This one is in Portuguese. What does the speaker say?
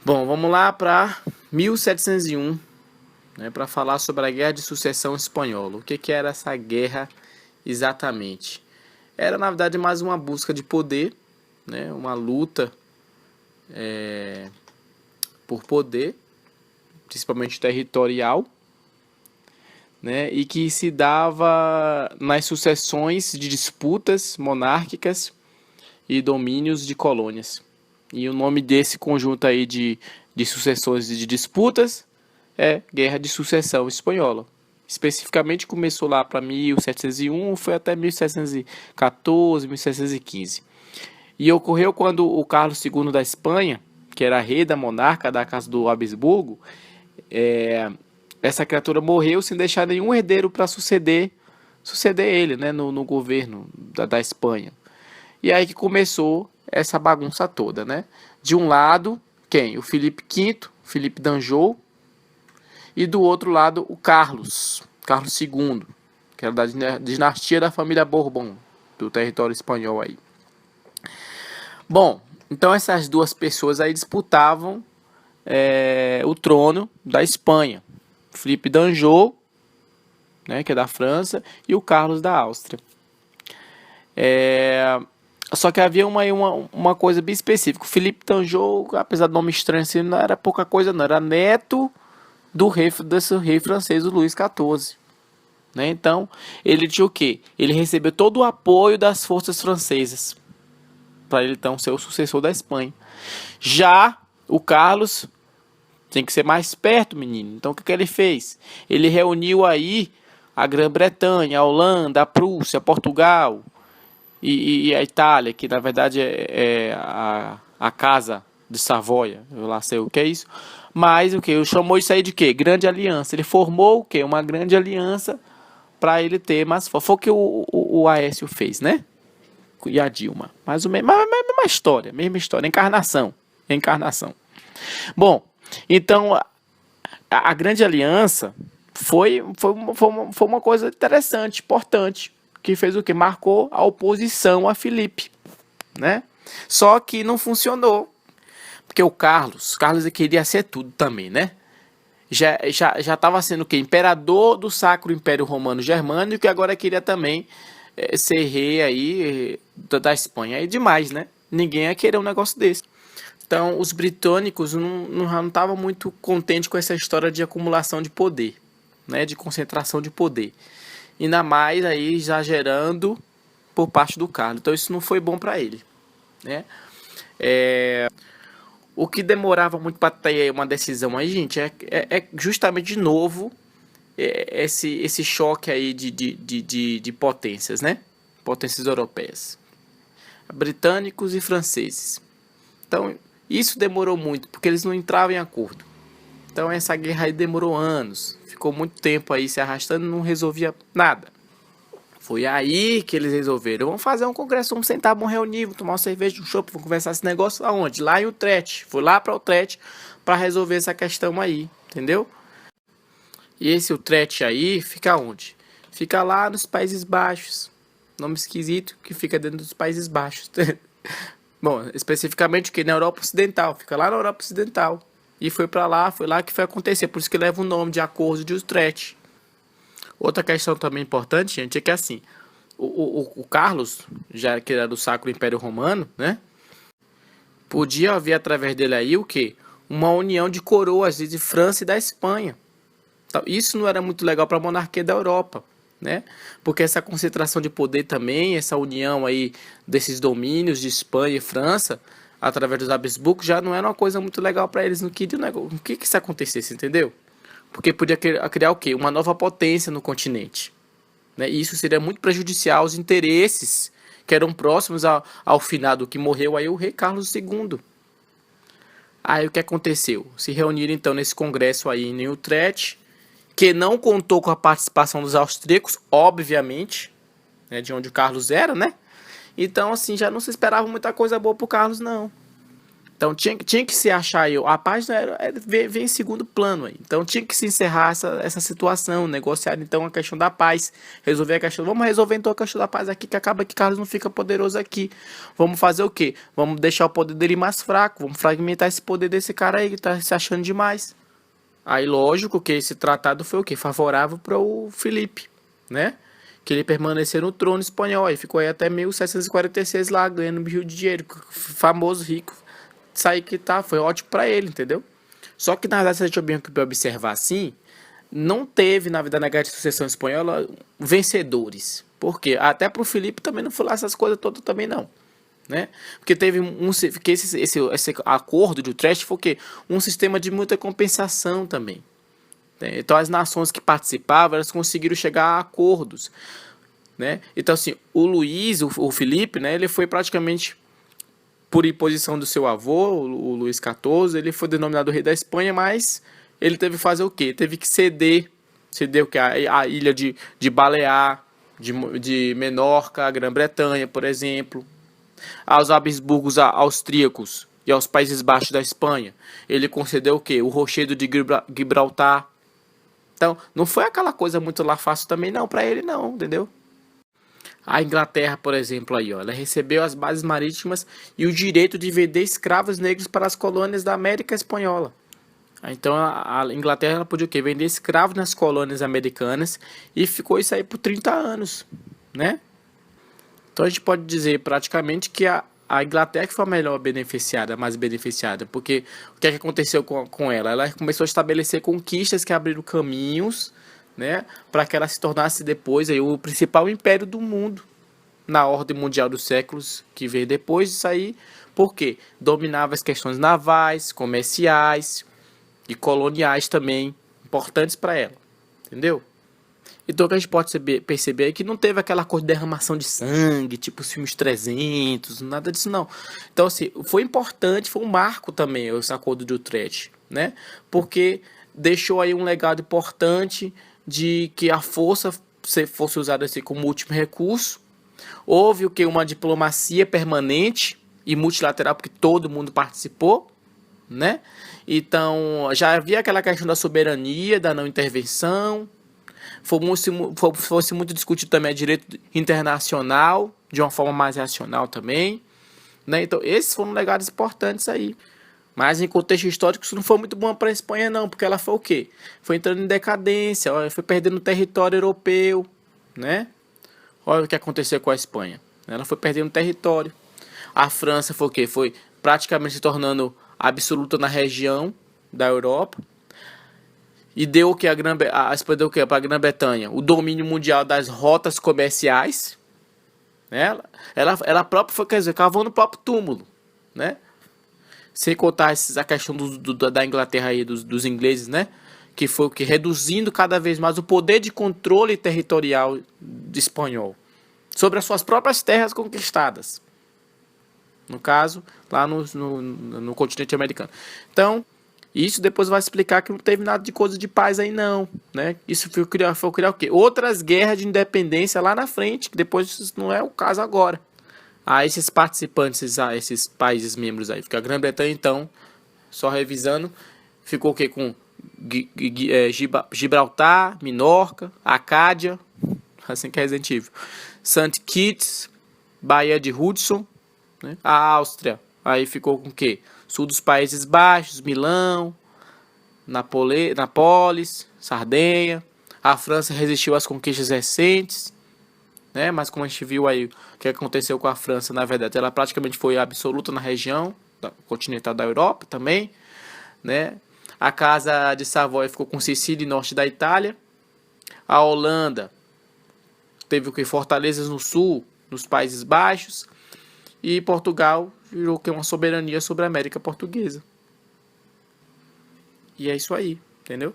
Bom, vamos lá para 1701, né, para falar sobre a Guerra de Sucessão Espanhola. O que era essa guerra exatamente? Era, na verdade, mais uma busca de poder, né, uma luta por poder, principalmente territorial, né, e que se dava nas sucessões de disputas monárquicas e domínios de colônias. E o nome desse conjunto aí de sucessões e de disputas é Guerra de Sucessão Espanhola. Especificamente começou lá para 1701, foi até 1714, 1715. E ocorreu quando o Carlos II da Espanha, que era rei da monarca da casa do Habsburgo, essa criatura morreu sem deixar nenhum herdeiro para suceder ele, né, no governo da Espanha. E aí que começou essa bagunça toda, né? De um lado, quem? O Filipe V, Filipe d'Anjou, e do outro lado o Carlos II, que era da dinastia da família Bourbon, do território espanhol aí. Bom, então essas duas pessoas aí disputavam o trono da Espanha. Filipe d'Anjou, né, que é da França, e o Carlos da Áustria. Só que havia uma coisa bem específica. O Filipe d'Anjou, apesar do nome estranho assim, não era pouca coisa não. Era neto desse rei francês, o Luís XIV. Né? Então, ele tinha o quê? Ele recebeu todo o apoio das forças francesas para ele então ser o sucessor da Espanha. Já o Carlos tem que ser mais perto, menino. Então, o que ele fez? Ele reuniu aí a Grã-Bretanha, a Holanda, a Prússia, Portugal e a Itália, que na verdade é a Casa de Savoia, eu lá sei o que é isso, mas o que? Ele chamou isso aí de quê? Grande Aliança. Ele formou o quê? Uma grande aliança para ele ter mais força. Foi o que o Aécio fez, né? E a Dilma. Mais ou menos, mesma história, encarnação. Bom, então a grande aliança foi uma coisa interessante, importante, que fez o quê? Marcou a oposição a Filipe, né? Só que não funcionou, porque o Carlos queria ser tudo também, né? Já estava sendo o quê? Imperador do Sacro Império Romano Germânico, e agora queria também ser rei aí da Espanha. É demais, né? Ninguém ia querer um negócio desse. Então, os britânicos não estavam muito contentes com essa história de acumulação de poder, né? De concentração de poder. Ainda mais aí exagerando por parte do Carlos. Então, isso não foi bom para ele, né? O que demorava muito para ter uma decisão aí, gente, é justamente de novo esse choque aí de potências, né? Potências europeias. Britânicos e franceses. Então, isso demorou muito, porque eles não entravam em acordo. Então, essa guerra aí demorou anos. Ficou muito tempo aí se arrastando e não resolvia nada. Foi aí que eles resolveram. Vamos fazer um congresso, vamos sentar, vamos reunir, vamos tomar uma cerveja, um chopp, vamos conversar esse negócio aonde? Lá em Utrecht. Foi lá para Utrecht para resolver essa questão aí, entendeu? E esse Utrecht aí fica onde? Fica lá nos Países Baixos. Nome esquisito que fica dentro dos Países Baixos. Bom, especificamente que na Europa Ocidental. Fica lá na Europa Ocidental. E foi lá que foi acontecer. Por isso que leva o nome de Acordo de Utrecht. Outra questão também importante, gente, é que assim, o Carlos, já que era do Sacro Império Romano, né? Podia haver através dele aí o quê? Uma união de coroas de França e da Espanha. Então, isso não era muito legal para a monarquia da Europa, né? Porque essa concentração de poder também, essa união aí desses domínios de Espanha e França, através dos Habsburgo, já não era uma coisa muito legal para eles. Não que isso acontecesse, entendeu? Porque podia criar o quê? Uma nova potência no continente. Né? E isso seria muito prejudicial aos interesses que eram próximos ao finado que morreu aí o rei Carlos II. Aí o que aconteceu? Se reuniram então nesse congresso aí em Utrecht, que não contou com a participação dos austríacos, obviamente, né, de onde o Carlos era, né? Então assim, já não se esperava muita coisa boa pro Carlos, não. Então tinha que se achar aí, a paz vem em segundo plano aí. Então tinha que se encerrar essa situação, negociar então a questão da paz, resolver a questão, vamos resolver então a questão da paz aqui, que acaba que Carlos não fica poderoso aqui. Vamos fazer o quê? Vamos deixar o poder dele mais fraco, vamos fragmentar esse poder desse cara aí que tá se achando demais. Aí lógico que esse tratado foi o quê? Favorável para o Felipe, né? Que ele permaneceu no trono espanhol, aí ficou aí até 1746 lá, ganhando um rio de dinheiro, famoso, rico. Isso aí que tá, foi ótimo para ele, entendeu? Só que na verdade, se a gente observar assim, não teve, na verdade, na Guerra de Sucessão Espanhola, vencedores. Por quê? Até pro Felipe também não foi lá essas coisas todas também não, né? Porque teve que esse acordo de Utrecht foi o quê? Um sistema de muita compensação também. Né? Então as nações que participavam, elas conseguiram chegar a acordos, né? Então assim, o Luís, o Felipe, né, ele foi praticamente por imposição do seu avô, o Luís XIV, ele foi denominado rei da Espanha, mas ele teve que fazer o quê? Teve que ceder o que? A ilha de Balear, de Menorca, a Grã-Bretanha, por exemplo, aos Habsburgos austríacos e aos Países Baixos da Espanha. Ele concedeu o quê? O Rochedo de Gibraltar. Então, não foi aquela coisa muito lá fácil também não para ele não, entendeu? A Inglaterra, por exemplo, aí, ó, ela recebeu as bases marítimas e o direito de vender escravos negros para as colônias da América Espanhola. Então a Inglaterra ela podia o quê? Vender escravos nas colônias americanas e ficou isso aí por 30 anos, né? Então a gente pode dizer praticamente que a Inglaterra que foi a melhor beneficiada, a mais beneficiada, porque o que é que aconteceu com ela? Ela começou a estabelecer conquistas que abriram caminhos, né, para que ela se tornasse depois aí, o principal império do mundo na ordem mundial dos séculos que veio depois disso aí, porque dominava as questões navais, comerciais e coloniais também, importantes para ela, entendeu? Então o que a gente pode perceber é que não teve aquela coisa de derramação de sangue, tipo os filmes 300, nada disso não. Então assim, foi importante, foi um marco também esse acordo de Utrecht, né? Porque deixou aí um legado importante de que a força fosse usada assim como último recurso. Houve o que? Uma diplomacia permanente e multilateral, porque todo mundo participou, né? Então já havia aquela questão da soberania, da não intervenção. Fosse muito discutido também direito internacional, de uma forma mais racional também, né? Então esses foram legados importantes aí. Mas em contexto histórico isso não foi muito bom para a Espanha não, porque ela foi o quê? Foi entrando em decadência, foi perdendo território europeu, né? Olha o que aconteceu com a Espanha. Ela foi perdendo território. A França foi o quê? Foi praticamente se tornando absoluta na região da Europa. E deu o que a Espanha deu o que para a Grã-Bretanha? O domínio mundial das rotas comerciais. Né? Ela própria foi, quer dizer, cavou no próprio túmulo, né? Sem contar a questão da Inglaterra aí, dos ingleses, né? Que foi o que reduzindo cada vez mais o poder de controle territorial espanhol sobre as suas próprias terras conquistadas. No caso, lá no continente americano. Então, isso depois vai explicar que não teve nada de coisa de paz aí não, né? Isso foi criar o quê? Outras guerras de independência lá na frente, que depois isso não é o caso agora. A esses participantes, a esses países membros aí. Porque a Grã-Bretanha, então, só revisando, ficou o quê? Com Gibraltar, Minorca, Acádia, assim que é Resident Evil, St. Kitts, Baía de Hudson, né? A Áustria, aí ficou com o quê? Sul dos Países Baixos, Milão, Nápoles, Sardenha. A França resistiu às conquistas recentes, né? Mas como a gente viu aí, o que aconteceu com a França, na verdade, ela praticamente foi absoluta na região continental da Europa também, né? A Casa de Savoia ficou com Sicília e norte da Itália. A Holanda teve o que? Fortalezas no sul, nos Países Baixos. E Portugal virou que uma soberania sobre a América Portuguesa. E é isso aí, entendeu?